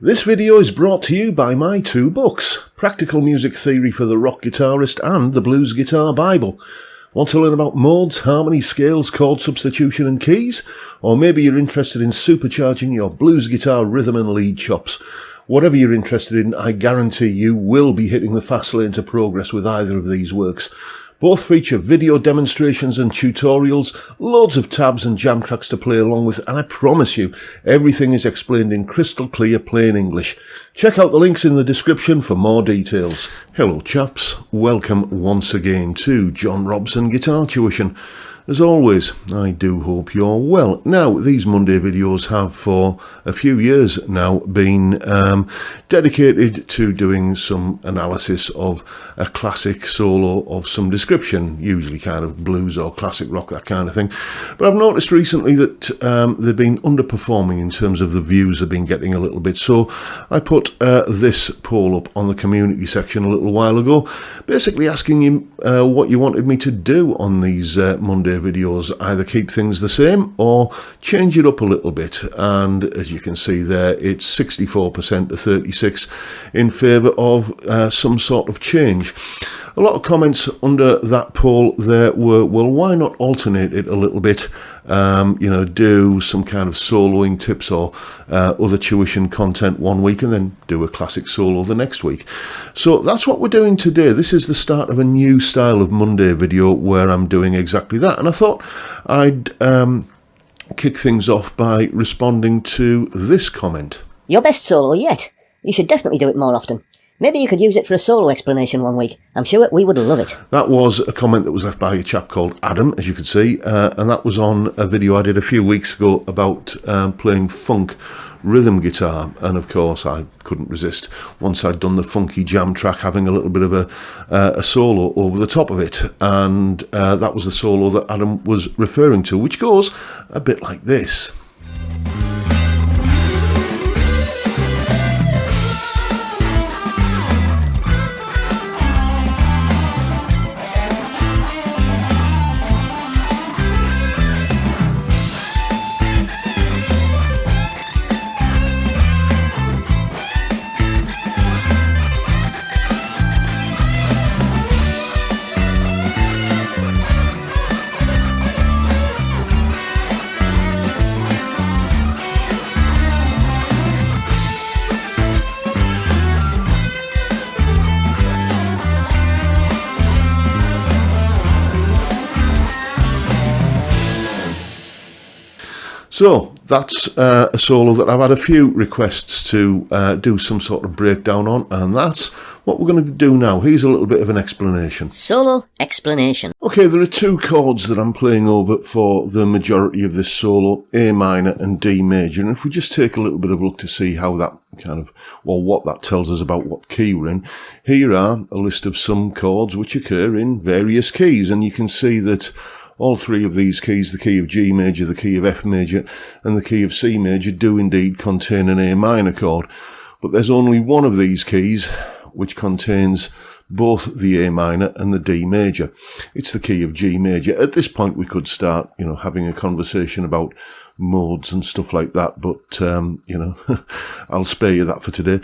This video is brought to you by my two books, Practical Music Theory for the Rock Guitarist and The Blues Guitar Bible. Want to learn about modes, harmony, scales, chord substitution and keys? Or maybe you're interested in supercharging your blues guitar rhythm and lead chops. Whatever you're interested in, I guarantee you will be hitting the fast lane to progress with either of these works. Both feature video demonstrations and tutorials, loads of tabs and jam tracks to play along with, and I promise you, everything is explained in crystal clear plain English. Check out the links in the description for more details. Hello chaps, welcome once again to John Robson Guitar Tuition. As always, I do hope you're well. Now, these Monday videos have for a few years now been dedicated to doing some analysis of a classic solo of some description, usually kind of blues or classic rock, that kind of thing. But I've noticed recently that they've been underperforming in terms of the views they've been getting a little bit. So I put this poll up on the community section a little while ago, basically asking you what you wanted me to do on these Monday videos, either keep things the same or change it up a little bit. And as you can see there, it's 64% to 36% in favour of some sort of change. A lot of comments under that poll there were, well, why not alternate it a little bit? Do some kind of soloing tips or other tuition content one week and then do a classic solo the next week. So that's what we're doing today. This is the start of a new style of Monday video where I'm doing exactly that. And I thought I'd kick things off by responding to this comment. Your best solo yet. You should definitely do it more often. Maybe you could use it for a solo explanation one week. I'm sure we would love it. That was a comment that was left by a chap called Adam, as you could see, and that was on a video I did a few weeks ago about playing funk rhythm guitar. And of course I couldn't resist, once I'd done the funky jam track, having a little bit of a solo over the top of it. And that was the solo that Adam was referring to, which goes a bit like this. So that's a solo that I've had a few requests to do some sort of breakdown on, and that's what we're going to do now. Here's a little bit of an explanation. Solo explanation. Okay, there are two chords that I'm playing over for the majority of this solo, A minor and D major. And if we just take a little bit of a look to see how that kind of, or what that tells us about what key we're in, here are a list of some chords which occur in various keys, and you can see that all three of these keys, the key of G major, the key of F major, and the key of C major, do indeed contain an A minor chord. But there's only one of these keys which contains both the A minor and the D major. It's the key of G major. At this point we could start, having a conversation about modes and stuff like that, but, I'll spare you that for today.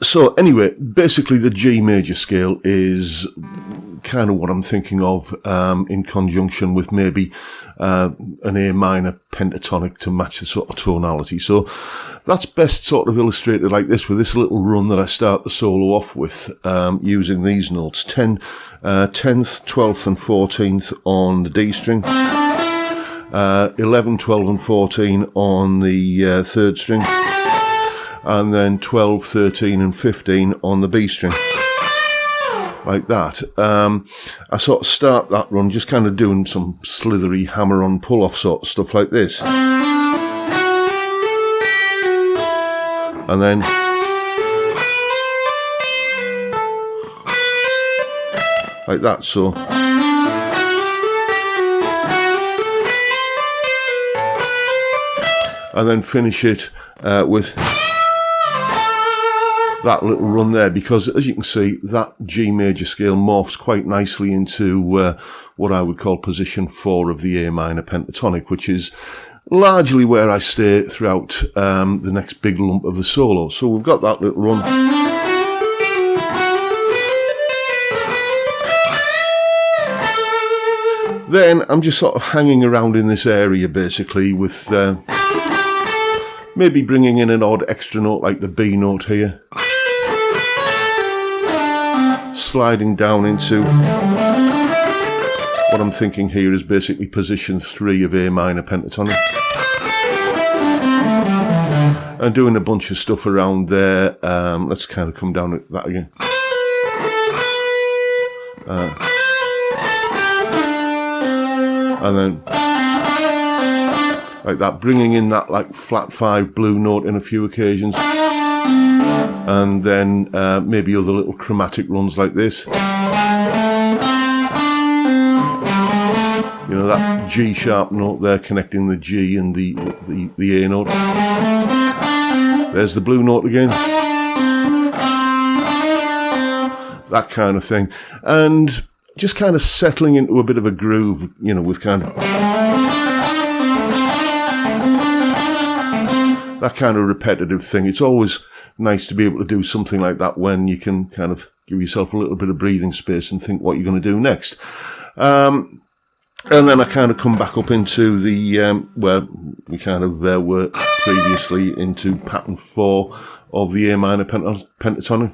So anyway, basically the G major scale is kind of what I'm thinking of in conjunction with maybe an A minor pentatonic to match the sort of tonality. So that's best sort of illustrated like this, with this little run that I start the solo off with using these notes. 10th, 12th and 14th on the D string, 11, 12 and 14 on the 3rd string, and then 12, 13 and 15 on the B string, like that. I sort of start that run just kind of doing some slithery hammer-on pull-off sort of stuff like this. And then like that, so. And then finish it with that little run there, because as you can see, that G major scale morphs quite nicely into what I would call position 4 of the A minor pentatonic, which is largely where I stay throughout the next big lump of the solo. So we've got that little run. Then I'm just sort of hanging around in this area basically with maybe bringing in an odd extra note like the B note here. Sliding down into what I'm thinking here is basically position 3 of A minor pentatonic. And doing a bunch of stuff around there. Let's kind of come down at that again. And then like that, bringing in that like flat 5 blue note in a few occasions. And then maybe other little chromatic runs like this. You know, that G sharp note there connecting the G and the A note. There's the blue note again. That kind of thing. And just kind of settling into a bit of a groove, you know, with kind of that kind of repetitive thing. It's always nice to be able to do something like that when you can kind of give yourself a little bit of breathing space and think what you're going to do next. And then I kind of come back up into the, where we kind of were previously, into pattern 4 of the A minor pentatonic.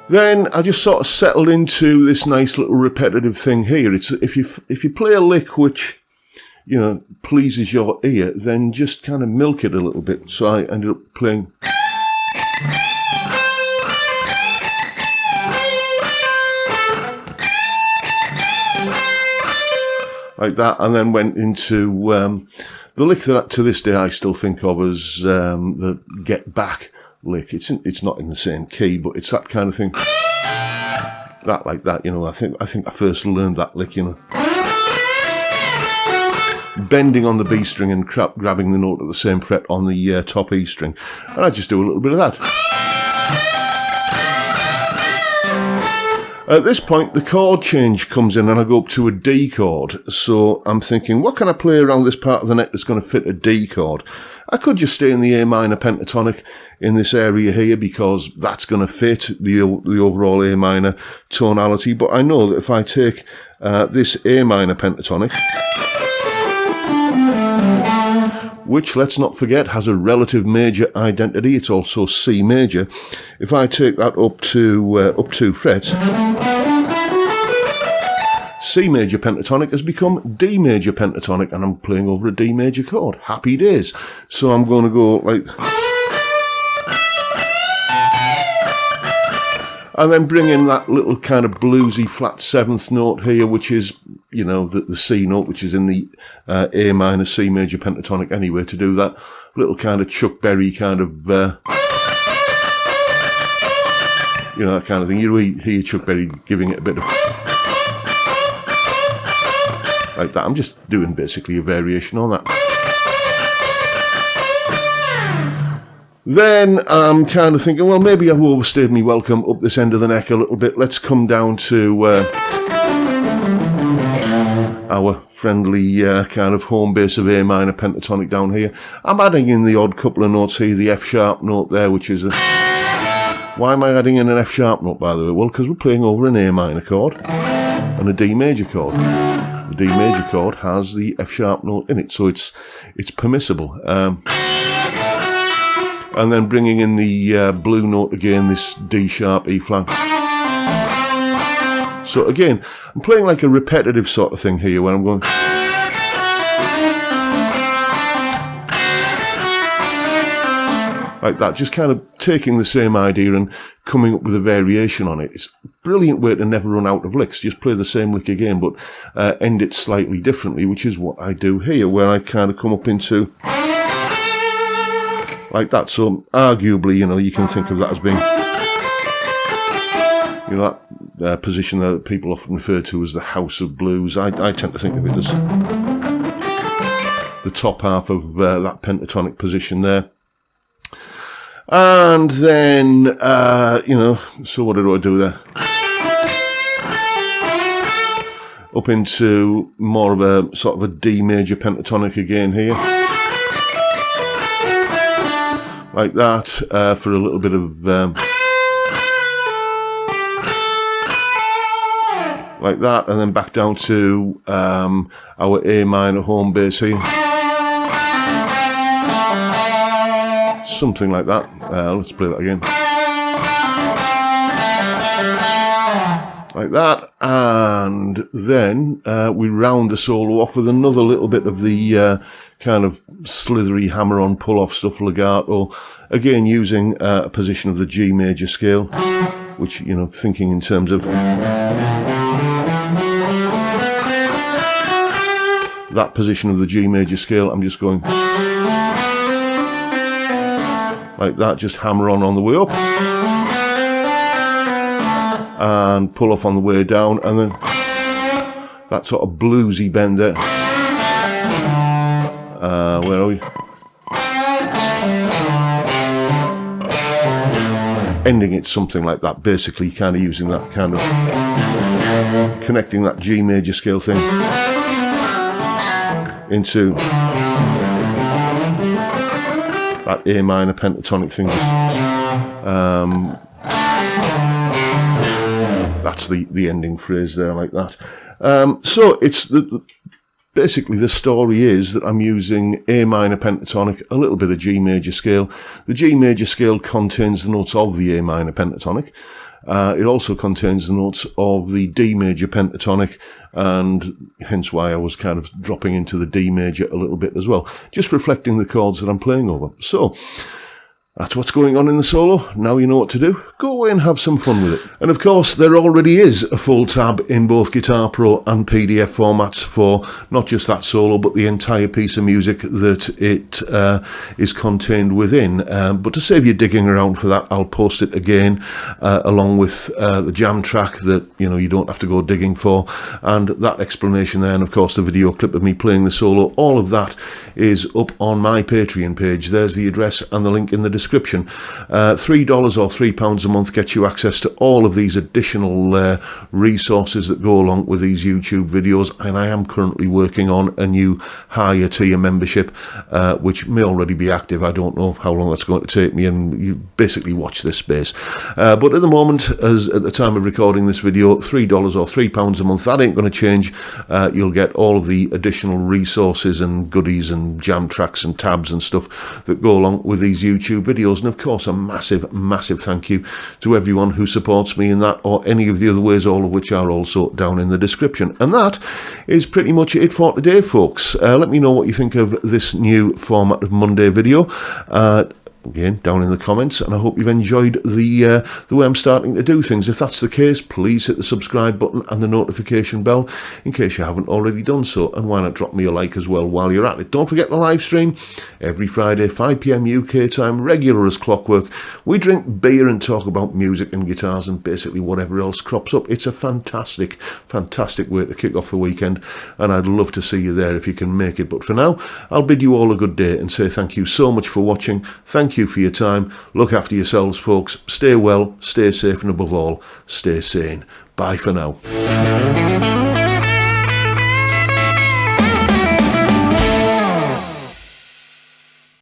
Then I just sort of settled into this nice little repetitive thing here. It's if you play a lick which, you know, pleases your ear, then just kind of milk it a little bit. So I ended up playing like that, and then went into the lick that to this day I still think of as the Get Back lick. It's not in the same key, but it's that kind of thing. That like that, you know. I think I first learned that lick, you know, bending on the B string and grabbing the note at the same fret on the top E string, and I just do a little bit of that. At this point, the chord change comes in and I go up to a D chord. So I'm thinking, what can I play around this part of the neck that's going to fit a D chord? I could just stay in the A minor pentatonic in this area here because that's going to fit the overall A minor tonality. But I know that if I take this A minor pentatonic, which, let's not forget, has a relative major identity. It's also C major. If I take that up 2 frets, C major pentatonic has become D major pentatonic, and I'm playing over a D major chord. Happy days. So I'm going to go like, and then bring in that little kind of bluesy flat 7th note here, which is, you know, the C note, which is in the A minor C major pentatonic anyway, to do that little kind of Chuck Berry kind of, you know, that kind of thing. You hear Chuck Berry giving it a bit of, like that. I'm just doing basically a variation on that. Then I'm kind of thinking, well, maybe I've overstayed my welcome up this end of the neck a little bit. Let's come down to our friendly kind of home base of A minor pentatonic down here. I'm adding in the odd couple of notes here, the F sharp note there, which is a... Why am I adding in an F sharp note, by the way? Well, because we're playing over an A minor chord and a D major chord. The D major chord has the F sharp note in it, so it's permissible. And then bringing in the blue note again, this D sharp, E flat. So again, I'm playing like a repetitive sort of thing here when I'm going... like that, just kind of taking the same idea and coming up with a variation on it. It's a brilliant way to never run out of licks. Just play the same lick again, but end it slightly differently, which is what I do here, where I kind of come up into... like that. So arguably, you know, you can think of that as being, you know, that position there that people often refer to as the House of Blues. I tend to think of it as the top half of that pentatonic position there. And then, you know, so what do I do there? up into more of a sort of a D major pentatonic again here. Like that, for a little bit of... like that, and then back down to our A minor home bass here. Something like that. Let's play that again. Like that, and then we round the solo off with another little bit of the kind of slithery hammer-on pull-off stuff, legato, again using a position of the G major scale, which, you know, thinking in terms of that position of the G major scale, I'm just going like that, just hammer on the way up, and pull off on the way down, and then that sort of bluesy bend there. Where are we? Ending it something like that, basically kind of using that kind of, connecting that G major scale thing into that A minor pentatonic thing. That's the ending phrase there, like that. So it's basically the story is that I'm using A minor pentatonic, a little bit of G major scale. The G major scale contains the notes of the A minor pentatonic. It also contains the notes of the D major pentatonic, and hence why I was kind of dropping into the D major a little bit as well, just reflecting the chords that I'm playing over. So that's what's going on in the solo. Now you know what to do. Go away and have some fun with it. And of course, there already is a full tab in both Guitar Pro and PDF formats for not just that solo, but the entire piece of music that it is contained within. But to save you digging around for that, I'll post it again, along with the jam track that, you know, you don't have to go digging for, and that explanation there, and of course the video clip of me playing the solo. All of that is up on my Patreon page. There's the address and the link in the description. $3 or £3 a month gets you access to all of these additional resources that go along with these YouTube videos, and I am currently working on a new higher tier membership, which may already be active. I don't know how long that's going to take me, and you basically watch this space. But at the moment, as at the time of recording this video, $3 or £3 a month, that ain't going to change. You'll get all of the additional resources and goodies and jam tracks and tabs and stuff that go along with these YouTube videos. And of course, a massive thank you to everyone who supports me in that or any of the other ways, all of which are also down in the description. And that is pretty much it for today, folks. Let me know what you think of this new format of Monday video. Again, down in the comments, and I hope you've enjoyed the way I'm starting to do things. If that's the case, please hit the subscribe button and the notification bell in case you haven't already done so, and why not drop me a like as well while you're at it. Don't forget the live stream every Friday, 5 PM UK time, regular as clockwork. We drink beer and talk about music and guitars and basically whatever else crops up. It's a fantastic way to kick off the weekend, and I'd love to see you there if you can make it. But for now, I'll bid you all a good day and say thank you so much for watching. Thank you for your time. Look after yourselves, folks. Stay well, stay safe, and above all, stay sane. Bye for now.